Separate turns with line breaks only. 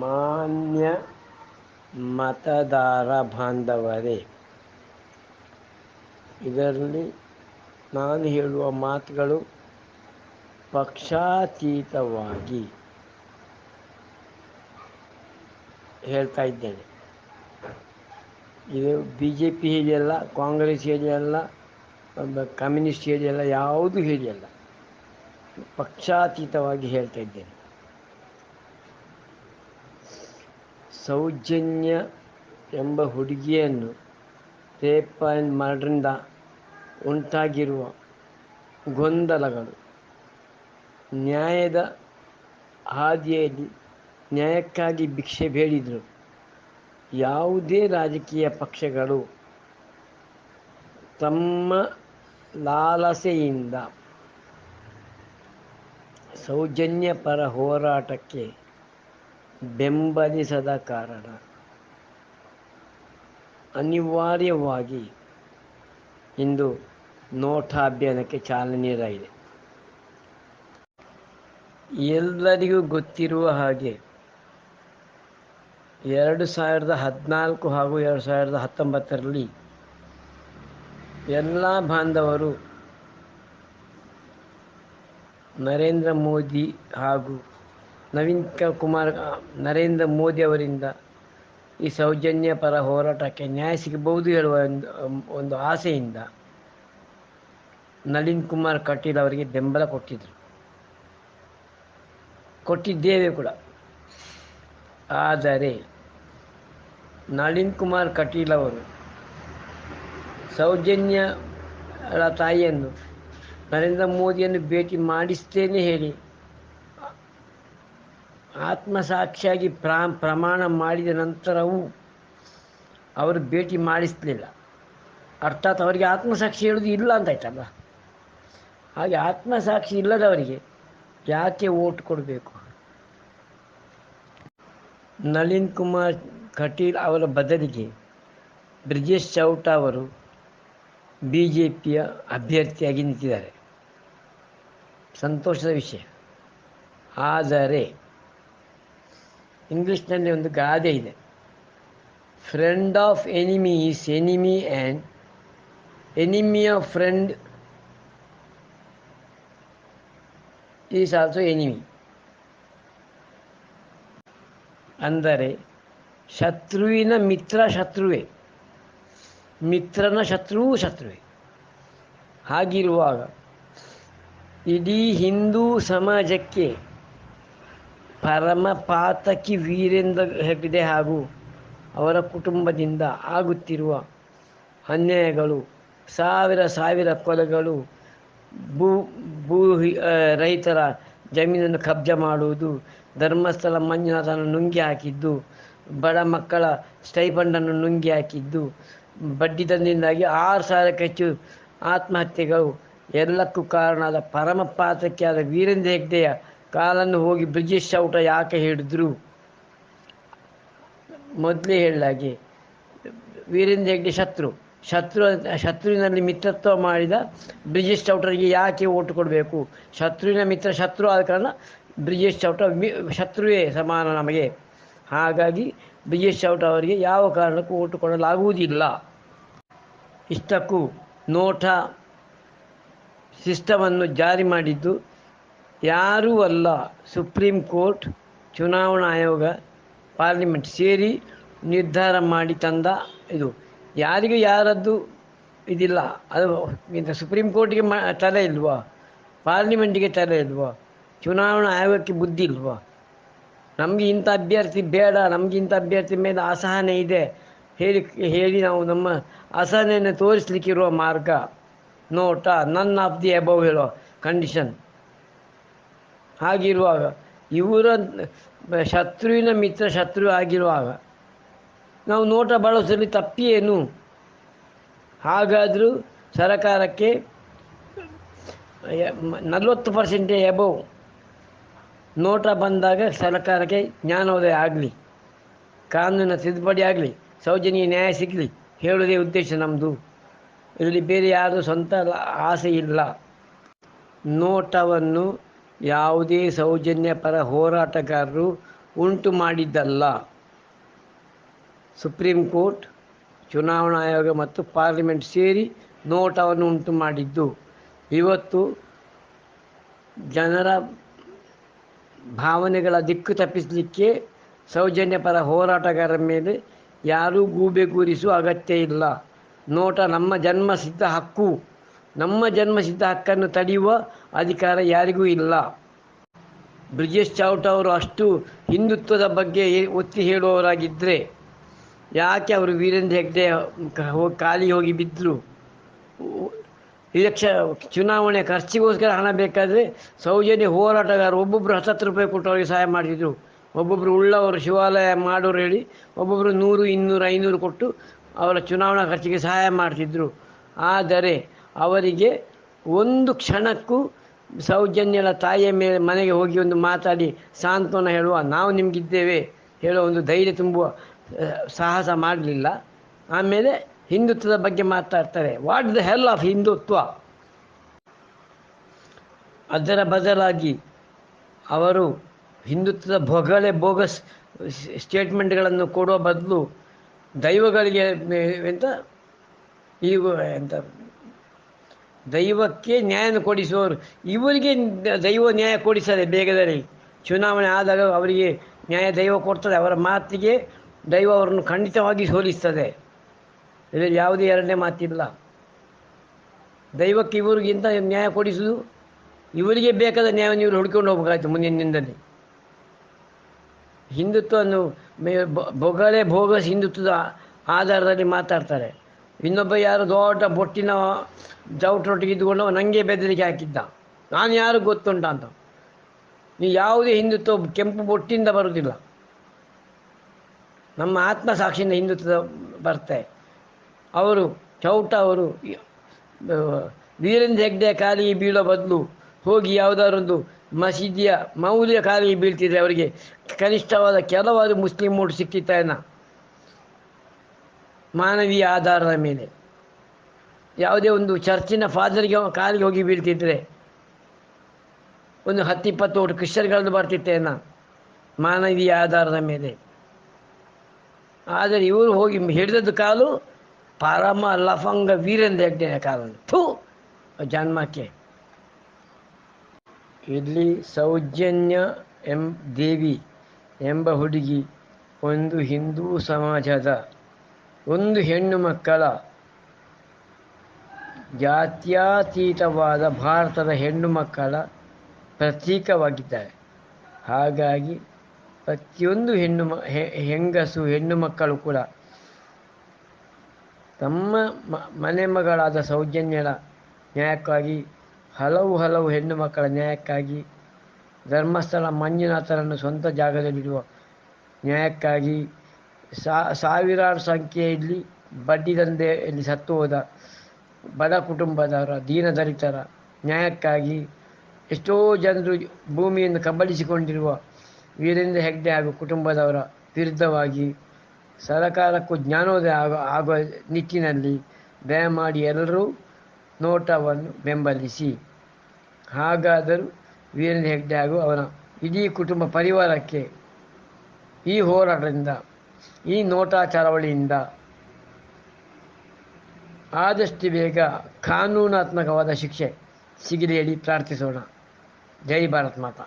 ಮಾನ್ಯ ಮತದಾರ ಬಾಂಧವರೇ, ಇದರಲ್ಲಿ ನಾನು ಹೇಳುವ ಮಾತುಗಳು ಪಕ್ಷಾತೀತವಾಗಿ ಹೇಳ್ತಾ ಇದ್ದೇನೆ. ಇದು BJP ಹೇಳಿಯಲ್ಲ, ಕಾಂಗ್ರೆಸ್ ಹೇಳಿಯಲ್ಲ, ಕಮ್ಯುನಿಸ್ಟ್ ಹೇಳಿಯಲ್ಲ, ಯಾವುದೂ ಹೇಳಿಯಲ್ಲ, ಪಕ್ಷಾತೀತವಾಗಿ ಹೇಳ್ತಾ ಇದ್ದೇನೆ. ಸೌಜನ್ಯ ಎಂಬ ಹುಡುಗಿಯನ್ನು ರೇಪ್ ಆ್ಯಂಡ್ ಮರ್ಡರಿಂದ ಉಂಟಾಗಿರುವ ಗೊಂದಲಗಳು, ನ್ಯಾಯದ ಹಾದಿಯಲ್ಲಿ ನ್ಯಾಯಕ್ಕಾಗಿ ಭಿಕ್ಷೆ ಬೇಡಿದರು. ಯಾವುದೇ ರಾಜಕೀಯ ಪಕ್ಷಗಳು ತಮ್ಮ ಲಾಲಸೆಯಿಂದ ಸೌಜನ್ಯ ಪರ ಹೋರಾಟಕ್ಕೆ ಬೆಂಬಲಿಸದ ಕಾರಣ ಅನಿವಾರ್ಯವಾಗಿ ಇಂದು ನೋಟಾ ಅಭಿಯಾನಕ್ಕೆ ಚಾಲನೆ ನೀಡಲಾಗಿದೆ. ಎಲ್ಲರಿಗೂ ಗೊತ್ತಿರುವ ಹಾಗೆ 2014 ಹಾಗೂ 2019ರಲ್ಲಿ ಎಲ್ಲ ಬಾಂಧವರು ನರೇಂದ್ರ ಮೋದಿ ಹಾಗೂ ನರೇಂದ್ರ ಮೋದಿ ಅವರಿಂದ ಈ ಸೌಜನ್ಯ ಪರ ಹೋರಾಟಕ್ಕೆ ನ್ಯಾಯ ಸಿಗಬಹುದು ಹೇಳುವ ಒಂದು ಆಸೆಯಿಂದ ನಳಿನ್ ಕುಮಾರ್ ಕಟೀಲ್ ಅವರಿಗೆ ಬೆಂಬಲ ಕೊಟ್ಟಿದ್ದೇವೆ ಕೂಡ. ಆದರೆ ನಳಿನ್ ಕುಮಾರ್ ಕಟೀಲ್ ಅವರು ಸೌಜನ್ಯಳ ತಾಯಿಯನ್ನು ನರೇಂದ್ರ ಮೋದಿಯನ್ನು ಭೇಟಿ ಮಾಡಿಸ್ತೇನೆ ಹೇಳಿ ಆತ್ಮಸಾಕ್ಷಿಯಾಗಿ ಪ್ರಮಾಣ ಮಾಡಿದ ನಂತರವೂ ಅವರು ಭೇಟಿ ಮಾಡಿಸಲಿಲ್ಲ. ಅರ್ಥಾತ್ ಅವರಿಗೆ ಆತ್ಮಸಾಕ್ಷಿ ಹೇಳೋದು ಇಲ್ಲ ಅಂತಾಯ್ತಲ್ಲ. ಹಾಗೆ ಆತ್ಮಸಾಕ್ಷಿ ಇಲ್ಲದವರಿಗೆ ಯಾಕೆ ವೋಟ್ ಕೊಡಬೇಕು? ನಳಿನ್ ಕುಮಾರ್ ಕಟೀಲ್ ಅವರ ಬದಲಿಗೆ ಬ್ರಿಜೇಶ್ ಚೌಟಾ ಅವರು BJPಯ ಅಭ್ಯರ್ಥಿಯಾಗಿ ನಿಂತಿದ್ದಾರೆ. ಸಂತೋಷದ ವಿಷಯ. ಆದರೆ ಇಂಗ್ಲೀಷ್ನಲ್ಲಿ ಒಂದು ಗಾದೆ ಇದೆ, friend of enemy is enemy and enemy of friend is also enemy. ಅಂದರೆ ಶತ್ರುವಿನ ಮಿತ್ರ ಶತ್ರುವೇ, ಮಿತ್ರನ ಶತ್ರುವೂ ಶತ್ರುವೇ. ಹಾಗಿರುವಾಗ ಇಡೀ ಹಿಂದೂ ಸಮಾಜಕ್ಕೆ ಪರಮಪಾತಕಿ ವೀರೇಂದ್ರ ಹೆಗ್ಗಡೆ ಹಾಗೂ ಅವರ ಕುಟುಂಬದಿಂದ ಆಗುತ್ತಿರುವ ಅನ್ಯಾಯಗಳು, ಸಾವಿರ ಕೊಲೆಗಳು, ರೈತರ ಜಮೀನನ್ನು ಕಬ್ಜಾ ಮಾಡುವುದು, ಧರ್ಮಸ್ಥಳ ಮಂಜುನಾಥನ ನುಂಗಿ ಹಾಕಿದ್ದು, ಬಡ ಮಕ್ಕಳ ಸ್ಟೈಫಂಡನ್ನು ನುಂಗಿ ಹಾಕಿದ್ದು, ಬಡ್ಡಿ ದಂಧೆಯಿಂದಾಗಿ 6,000ಕ್ಕೂ ಹೆಚ್ಚು ಆತ್ಮಹತ್ಯೆಗಳು, ಎಲ್ಲಕ್ಕೂ ಕಾರಣವಾದ ಪರಮಪಾತಕಿಯಾದ ವೀರೇಂದ್ರ ಹೆಗ್ಗಡೆಯ ಕಾಲನ್ನು ಹೋಗಿ ಬ್ರಿಜೇಶ್ ಚೌಟಾ ಯಾಕೆ ಹಿಡಿದ್ರು? ಮೊದಲೇ ಹೇಳಿದಾಗೆ ವೀರೇಂದ್ರ ಹೆಗ್ಗಡೆ ಶತ್ರುವಿನಲ್ಲಿ ಮಿತ್ರತ್ವ ಮಾಡಿದ ಬ್ರಿಜೇಶ್ ಚೌಟರಿಗೆ ಯಾಕೆ ಓಟು ಕೊಡಬೇಕು? ಶತ್ರುವಿನ ಮಿತ್ರ ಶತ್ರು ಆದ ಕಾರಣ ಬ್ರಿಜೇಶ್ ಚೌಟಾ ಶತ್ರುವೇ ಸಮಾನ ನಮಗೆ. ಹಾಗಾಗಿ ಬ್ರಿಜೇಶ್ ಚೌಟಾ ಅವರಿಗೆ ಯಾವ ಕಾರಣಕ್ಕೂ ಓಟು ಕೊಡಲಾಗುವುದಿಲ್ಲ. ಇಷ್ಟಕ್ಕೂ ನೋಟಾ ಸಿಸ್ಟಮನ್ನು ಜಾರಿ ಮಾಡಿದ್ದು ಯಾರೂ ಅಲ್ಲ, ಸುಪ್ರೀಂ ಕೋರ್ಟ್, ಚುನಾವಣಾ ಆಯೋಗ, ಪಾರ್ಲಿಮೆಂಟ್ ಸೇರಿ ನಿರ್ಧಾರ ಮಾಡಿ ತಂದ ಇದು. ಯಾರಿಗೂ ಯಾರದ್ದು ಇದಿಲ್ಲ. ಅದು ಸುಪ್ರೀಂ ಕೋರ್ಟ್ಗೆ ತಲೆ ಇಲ್ವಾ? ಪಾರ್ಲಿಮೆಂಟಿಗೆ ತಲೆ ಇಲ್ವಾ? ಚುನಾವಣಾ ಆಯೋಗಕ್ಕೆ ಬುದ್ಧಿ ಇಲ್ವಾ? ನಮಗೆ ಇಂಥ ಅಭ್ಯರ್ಥಿ ಬೇಡ, ನಮಗೆ ಇಂಥ ಅಭ್ಯರ್ಥಿ ಮೇಲೆ ಅಸಹನೆ ಇದೆ ಹೇಳಿ ನಾವು ನಮ್ಮ ಅಸಹನೆಯನ್ನು ತೋರಿಸಲಿಕ್ಕಿರುವ ಮಾರ್ಗ NOTA, none of the above ಹೇಳೋ ಕಂಡೀಷನ್. ಹಾಗಿರುವಾಗ ಇವರ ಶತ್ರುವಿನ ಮಿತ್ರ ಶತ್ರು ಆಗಿರುವಾಗ ನಾವು ನೋಟಾ ಬಳಸೋದ್ರಲ್ಲಿ ತಪ್ಪೇನು? ಹಾಗಾದರೂ ಸರಕಾರಕ್ಕೆ 40% ಎಬವ್ ನೋಟಾ ಬಂದಾಗ ಸರ್ಕಾರಕ್ಕೆ ಜ್ಞಾನೋದಯ ಆಗಲಿ, ಕಾನೂನಿನ ತಿದ್ದುಪಡಿ ಆಗಲಿ, ಸೌಜನ್ಯ ನ್ಯಾಯ ಸಿಗಲಿ ಹೇಳೋದೇ ಉದ್ದೇಶ ನಮ್ಮದು. ಇದರಲ್ಲಿ ಬೇರೆ ಯಾರೂ ಸ್ವಂತ ಆಸೆ ಇಲ್ಲ. ನೋಟವನ್ನು ಯಾವುದೇ ಸೌಜನ್ಯ ಪರ ಹೋರಾಟಗಾರರು ಉಂಟು ಮಾಡಿದ್ದಲ್ಲ. ಸುಪ್ರೀಂ ಕೋರ್ಟ್, ಚುನಾವಣಾ ಆಯೋಗ ಮತ್ತು ಪಾರ್ಲಿಮೆಂಟ್ ಸೇರಿ ನೋಟವನ್ನು ಉಂಟು ಮಾಡಿದ್ದು. ಇವತ್ತು ಜನರ ಭಾವನೆಗಳ ದಿಕ್ಕು ತಪ್ಪಿಸಲಿಕ್ಕೆ ಸೌಜನ್ಯ ಪರ ಹೋರಾಟಗಾರರ ಮೇಲೆ ಯಾರೂ ಗೂಬೆ ಕೂರಿಸುವ ಅಗತ್ಯ ಇಲ್ಲ. ನೋಟ ನಮ್ಮ ಜನ್ಮಸಿದ್ಧ ಹಕ್ಕು. ನಮ್ಮ ಜನ್ಮಸಿದ್ಧ ಹಕ್ಕನ್ನು ತಡೆಯುವ ಅಧಿಕಾರ ಯಾರಿಗೂ ಇಲ್ಲ. ಬ್ರಿಜೇಶ್ ಚೌಟ ಅವರು ಅಷ್ಟು ಹಿಂದುತ್ವದ ಬಗ್ಗೆ ಒತ್ತಿ ಹೇಳುವವರಾಗಿದ್ದರೆ ಯಾಕೆ ಅವರು ವೀರೇಂದ್ರ ಹೆಗ್ಡೆ ಖಾಲಿ ಹೋಗಿ ಬಿದ್ದರು? ಚುನಾವಣೆ ಖರ್ಚಿಗೋಸ್ಕರ ಹಣ ಬೇಕಾದರೆ ಸೌಜನ್ಯ ಹೋರಾಟಗಾರರು ಒಬ್ಬೊಬ್ಬರು 10 ರೂಪಾಯಿ ಕೊಟ್ಟು ಅವರಿಗೆ ಸಹಾಯ ಮಾಡ್ತಿದ್ರು. ಒಬ್ಬೊಬ್ಬರು ಉಳ್ಳವರು ಶಿವಾಲಯ ಮಾಡೋರು ಹೇಳಿ ಒಬ್ಬೊಬ್ಬರು 100, 200, 500 ಕೊಟ್ಟು ಅವರ ಚುನಾವಣಾ ಖರ್ಚಿಗೆ ಸಹಾಯ ಮಾಡ್ತಿದ್ರು. ಆದರೆ ಅವರಿಗೆ ಒಂದು ಕ್ಷಣಕ್ಕೂ ಸೌಜನ್ಯಳ ತಾಯಿಯ ಮೇಲೆ ಮನೆಗೆ ಹೋಗಿ ಒಂದು ಮಾತಾಡಿ ಸಾಂತ್ವನ ಹೇಳುವ, ನಾವು ನಿಮಗಿದ್ದೇವೆ ಹೇಳೋ ಒಂದು ಧೈರ್ಯ ತುಂಬುವ ಸಾಹಸ ಮಾಡಲಿಲ್ಲ. ಆಮೇಲೆ ಹಿಂದುತ್ವದ ಬಗ್ಗೆ ಮಾತಾಡ್ತಾರೆ. What the hell of Hindutva? ಅದರ ಬದಲಾಗಿ ಅವರು ಹಿಂದುತ್ವದ ಬೋಗಸ್ ಸ್ಟೇಟ್ಮೆಂಟ್ಗಳನ್ನು ಕೊಡುವ ಬದಲು ದೈವಗಳಿಗೆ ದೈವಕ್ಕೆ ನ್ಯಾಯ ಕೊಡಿಸುವವರು ಇವರಿಗೆ ದೈವ ನ್ಯಾಯ ಕೊಡಿಸದೆ ಬೇಗದಲ್ಲಿ ಚುನಾವಣೆ ಆದಾಗ ಅವರಿಗೆ ನ್ಯಾಯ ದೈವ ಕೊಡ್ತದೆ. ಅವರ ಮಾತಿಗೆ ದೈವ ಅವರನ್ನು ಖಂಡಿತವಾಗಿ ಸೋಲಿಸ್ತದೆ. ಇದರಲ್ಲಿ ಯಾವುದೇ ಎರಡನೇ ಮಾತಿಲ್ಲ. ದೈವಕ್ಕೆ ಇವರಿಗಿಂತ ನ್ಯಾಯ ಕೊಡಿಸುವುದು, ಇವರಿಗೆ ಬೇಕಾದ ನ್ಯಾಯವನ್ನು ಇವರು ಹುಡ್ಕೊಂಡು ಹೋಗಬೇಕಾಯ್ತು ಮುಂದಿನ ದಿನದಲ್ಲಿ. ಹಿಂದುತ್ವವನ್ನು ಬೋಗಸ್ ಹಿಂದುತ್ವದ ಆಧಾರದಲ್ಲಿ ಮಾತಾಡ್ತಾರೆ. ಇನ್ನೊಬ್ಬ ಯಾರು ದೊಡ್ಡ ಬೊಟ್ಟಿನ ಜೌಟ್ರೊಟ್ಟಿಗೆ ಇದ್ದುಕೊಂಡು ನನಗೆ ಬೆದರಿಕೆ ಹಾಕಿದ್ದ, ನಾನು ಯಾರು ಗೊತ್ತುಂಟ ಅಂತ. ನೀವು ಯಾವುದೇ ಹಿಂದುತ್ವ ಕೆಂಪು ಬೊಟ್ಟಿಂದ ಬರುವುದಿಲ್ಲ, ನಮ್ಮ ಆತ್ಮಸಾಕ್ಷಿಯಿಂದ ಹಿಂದುತ್ವದ ಬರ್ತಾರೆ. ಅವರು ಚೌಟ ಅವರು ವೀರೇಂದ್ರ ಹೆಗ್ಡೆ ಕಾಲಿಗೆ ಬೀಳೋ ಬದಲು ಹೋಗಿ ಯಾವುದಾದ್ರೊಂದು ಮಸೀದಿಯ ಮೌಲ್ಯ ಕಾಲಿಗೆ ಬೀಳ್ತಿದ್ರೆ ಅವರಿಗೆ ಕನಿಷ್ಠವಾದ ಕೆಲವಾರು ಮುಸ್ಲಿಂ ಓಟ್ ಸಿಕ್ಕಿತ್ತಾಯನ ಮಾನವೀಯ ಆಧಾರದ ಮೇಲೆ. ಯಾವುದೇ ಒಂದು ಚರ್ಚಿನ ಫಾದರ್ಗೆ ಕಾಲಿಗೆ ಹೋಗಿ ಬೀಳ್ತಿದ್ರೆ ಒಂದು 10-20 ಓಟ್ ಕ್ರಿಶ್ಚಿಯನ್ಗಳನ್ನು ಬರ್ತಿತ್ತೇನ ಮಾನವೀಯ ಆಧಾರದ ಮೇಲೆ. ಆದರೆ ಇವರು ಹೋಗಿ ಹಿಡಿದದ್ದು ಕಾಲು ಪರಮ ಲಫಂಗ ವೀರೇಂದ್ರ ಹೆಗ್ಡೆಯ ಕಾಲನ್ನು ಜನ್ಮಕ್ಕೆ. ಇಲ್ಲಿ ಸೌಜನ್ಯ ದೇವಿ ಎಂಬ ಹುಡುಗಿ ಒಂದು ಹಿಂದೂ ಸಮಾಜದ ಒಂದು ಹೆಣ್ಣು ಮಕ್ಕಳ ಜಾತ್ಯತೀತವಾದ ಭಾರತದ ಹೆಣ್ಣು ಮಕ್ಕಳ ಪ್ರತೀಕವಾಗಿದ್ದಾರೆ. ಹಾಗಾಗಿ ಪ್ರತಿಯೊಂದು ಹೆಂಗಸು ಹೆಣ್ಣು ಮಕ್ಕಳು ಕೂಡ ತಮ್ಮ ಮನೆ ಮಗಳಾದ ಸೌಜನ್ಯಳ ನ್ಯಾಯಕ್ಕಾಗಿ, ಹಲವು ಹೆಣ್ಣು ಮಕ್ಕಳ ನ್ಯಾಯಕ್ಕಾಗಿ, ಧರ್ಮಸ್ಥಳ ಮಂಜುನಾಥರನ್ನು ಸ್ವಂತ ಜಾಗದಲ್ಲಿಡುವ ನ್ಯಾಯಕ್ಕಾಗಿ, ಸಾವಿರಾರು ಸಂಖ್ಯೆಯಲ್ಲಿ ಬಡ್ಡಿ ದಂಧೆಯಲ್ಲಿ ಸತ್ತು ಹೋದ ಬಡ ಕುಟುಂಬದವರ ದೀನದಲಿತರ ನ್ಯಾಯಕ್ಕಾಗಿ, ಎಷ್ಟೋ ಜನರು ಭೂಮಿಯನ್ನು ಕಬಳಿಸಿಕೊಂಡಿರುವ ವೀರೇಂದ್ರ ಹೆಗ್ಡೆ ಹಾಗೂ ಕುಟುಂಬದವರ ವಿರುದ್ಧವಾಗಿ ಸರಕಾರಕ್ಕೂ ಜ್ಞಾನೋದಯ ಆಗುವ ನಿಟ್ಟಿನಲ್ಲಿ ದಯಮಾಡಿ ಎಲ್ಲರೂ ನೋಟವನ್ನು ಬೆಂಬಲಿಸಿ. ಹಾಗಾದರೂ ವೀರೇಂದ್ರ ಹೆಗ್ಡೆ ಹಾಗೂ ಅವರ ಇಡೀ ಕುಟುಂಬ ಪರಿವಾರಕ್ಕೆ ಈ ಹೋರಾಟದಿಂದ, ಈ ನೋಟಾ ಚಳವಳಿಯಿಂದ ಆದಷ್ಟು ಬೇಗ ಕಾನೂನಾತ್ಮಕವಾದ ಶಿಕ್ಷೆ ಸಿಗಲಿ ಹೇಳಿ ಪ್ರಾರ್ಥಿಸೋಣ. ಜೈ ಭಾರತ್ ಮಾತಾ.